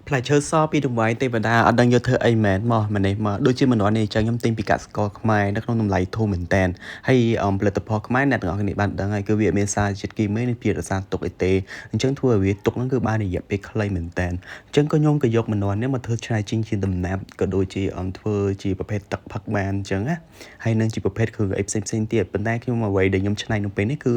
ផ្លែឈើសពីតម្លៃទេវតាអត់ដឹងយកធ្វើអីមែនមកម្នេះមកដូចជាម្នាស់នេះចឹងខ្ញុំទិញពីកសិករខ្មែរនៅក្នុងតម្លៃធូរមែនតែនហើយផលិតផលខ្មែរអ្នកទាំងអស់គ្នាបានដឹងហើយគឺវាមានសារជាតិគីមីនិងភាពរក្សាទុកអីទេអញ្ចឹងធ្វើឲ្យវាទុកហ្នឹងគឺបានរយៈពេលខ្លីមែនតែនអញ្ចឹងក៏ខ្ញុំក៏យកម្នាស់នេះមកធ្វើឆ្នៃជីងជាដំណាប់ក៏ដូចជាធ្វើជាប្រភេទទឹកផឹកបានអញ្ចឹងណាហើយនឹងជាប្រភេទគ្រឿងអីផ្សេងទៀតប៉ុន្តែខ្ញុំអ្វីដែលខ្ញុំឆ្នៃនៅពេលនេះគឺ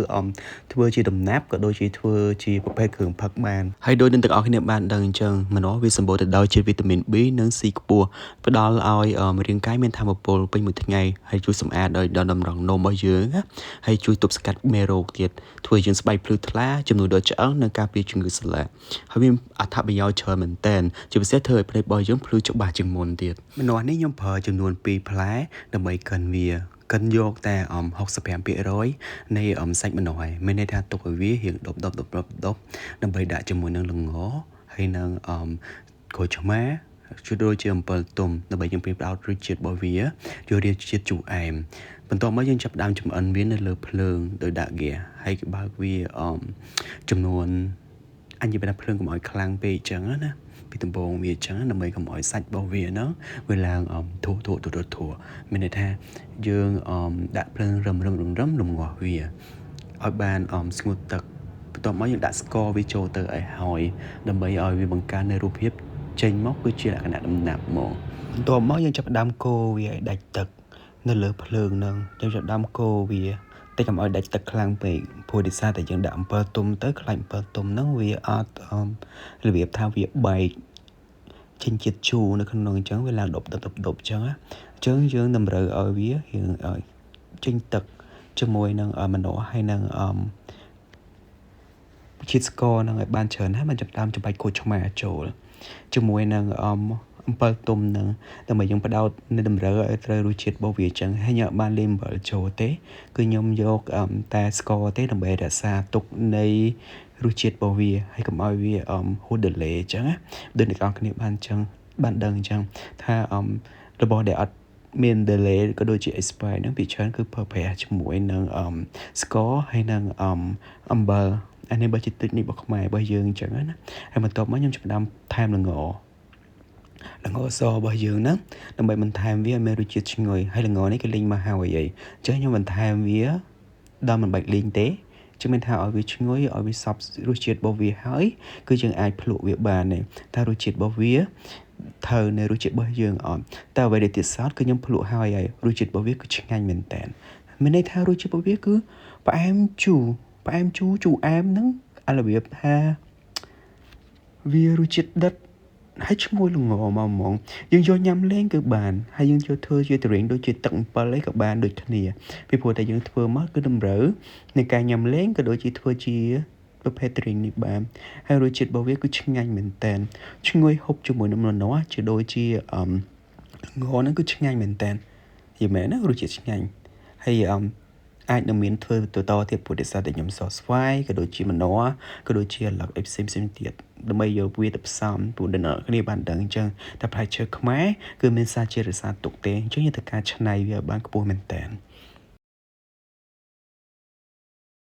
ធ្វើជាដំណាប់ក៏ដូចជាធ្វើជាប្រភេទគ្រឿងផឹកបានហើយដូចនឹងទាំងអស់គ្នាបានដឹងអញ្ចឹងម្នាស់វាសម្បូរទៅដោយជាតិវីតាមីន B និង C ខ្ពស់ផ្ដល់ឲ្យរាងកាយមានថាមពលពេញមួយថ្ងៃហើយជួយសម្អាតដល់តម្រងនោមរបស់យើងណាហើយជួយទប់ស្កាត់មេរោគទៀតធ្វើឲ្យយើងស្បែកភ្លឺថ្លាជំនួយដល់ឆ្អឹងនិងការពារជំងឺសន្លាក់ហើយមានអត្ថប្រយោជន៍ច្រើនមែនទែនជាពិសេសធ្វើឲ្យភ្នែករបស់យើងភ្លឺច្បាស់ជាងមុនទៀតម្នាស់នេះខ្ញុំប្រើចំនួន2ផ្លែដើម្បីកិនវាកិនយកតែ65%នៃសាច់ម្នាស់ហើយមានន័យថាទុកឲ្យវារៀងដុបដើម្បីដាក់ជាមួយនឹងល្ងហើយនឹងក្រូចឆ្មាជួយដូចជាអំពិលទុំដើម្បីយើងផ្ដោតរសជាតិរបស់វាយករសជាតិជូរអែមបន្ទាប់មកយើងចាប់ផ្ដើមចម្អិនវានៅលើភ្លើងដោយដាក់ហ្គាសហើយបើកវាចំនួនអញនិយាយថាភ្លើងកុំឲ្យខ្លាំងពេកអញ្ចឹងណាពីដំបូងវាអញ្ចឹងដើម្បីកុំឲ្យសាច់របស់វាហ្នឹងវាឡើងធូរមានន័យថាយើងដាក់ភ្លើងរឹមលំងាស់វាឲ្យបានស្ងួតទឹកបន្ទាប់មកយើងដាក់ស្ករវាចូលទៅឲ្យហើយដើម្បីឲ្យវាបង្កើននៅរូបភាពចេញមកគឺជាលក្ខណៈដំណាប់មកបន្ទាប់មកយើងចាប់ផ្ដើមកូរវាឲ្យដាច់ទឹកនៅលើភ្លើងហ្នឹងយើងចាប់ផ្ដើមកូរវាតែកុំឲ្យដាច់ទឹកខ្លាំងពេកព្រោះដោយសារតែយើងដាក់អំពិលទុំទៅខ្លាញ់អំពិលទុំហ្នឹងវាអត់របៀបថាវាបែកចេញជាតិជូរនៅក្នុងអញ្ចឹងវាឡើងដុបអញ្ចឹងណាអញ្ចឹងយើងតម្រូវឲ្យវារៀងឲ្យចេញទឹកជាមួយនឹងម្នាស់ហើយនឹងជាតិស្ករនឹងឲ្យបានច្រើនហើយมันចាប់តាមចំបាច់ក្រូចឆ្មាចូលជាមួយនឹងអំពិលទុំនឹងដើម្បីយើងបដោតនៅតម្រូវឲ្យត្រូវរសជាតិរបស់វាអញ្ចឹងហើយខ្ញុំបានលាយអំបិលចូលទេគឺខ្ញុំយកតែស្ករទេដើម្បីរក្សាទុកនៃរសជាតិរបស់វាហើយកុំឲ្យវាហួសដឺឡេអញ្ចឹងណាដូចអ្នកនរគ្នាបានអញ្ចឹងបានដឹងអញ្ចឹងថារបស់ដែលអត់មាន delay ក៏ដូចជា expire ហ្នឹងពីច្រើនគឺប្រើប្រាស់ជាមួយនឹងស្ករហើយនឹងអំបិលអានេះបើជាទឹកនេះរបស់ខ្មែររបស់យើងអញ្ចឹងណាហើយបន្ទាប់មកខ្ញុំចាប់ផ្ដើមថែមល្ងសរបស់យើងណាដើម្បីបន្ថែមវាឲ្យមានរសជាតិឈ្ងុយហើយល្ងនេះគេលីងមកហើយអីអញ្ចឹងខ្ញុំបន្ថែមវាដល់មិនបាច់លីងទេជឿមានថាឲ្យវាឈ្ងុយឲ្យវាសព្វរសជាតិរបស់វាហើយគឺយើងអាចភ្លក់វាបានទេតែរសជាតិរបស់វាត្រូវនៅរសជាតិរបស់យើងអត់តែអ្វីដែលទៀតសោតគឺខ្ញុំភ្លក់ហើយរសជាតិរបស់វាគឺឆ្ងាញ់មែនតើមានន័យថារសជាតិរបស់វាគឺផ្អែមជូរជូរអែមហ្នឹងអារបៀបថាវារសជាតិដិតហើយឈ្ងុយល្ងមកហ្មងយើងយកញ៉ាំលេងគឺបានហើយយើងយកធ្វើជាទរែងដូចជាទឹកអំពិលអីក៏បានដូចគ្នាពីព្រោះតែយើងធ្វើមកគឺតម្រូវនៃការញ៉ាំលេងក៏ដូចជាធ្វើជាប្រភេទទរែងនេះបានហើយរសជាតិរបស់វាគឺឆ្ងាញ់មែនតើឈ្ងុយហូបជាមួយនឹងម្នាស់ជាដូចជាងហ្នឹងគឺឆ្ងាញ់មែនតើយល់មែនណារសជាតិឆ្ងាញ់ហើយអាចនឹងមានធ្វើទៅតទៀតព្រោះដោយសារតែខ្ញុំសរស្វាយក៏ដូចជាម្នាស់ក៏ដូចជាឡឹកអីផ្សេងទៀតដើម្បីយកវាទៅផ្សំព្រោះដល់អ្នកគ្នាបានដឹងអញ្ចឹងតែផ្លែឈើខ្មែរគឺមានសារជាតិរក្សាទុកទេអញ្ចឹងយើងត្រូវការច្នៃវាឲ្យបានខ្ពស់មែនតើ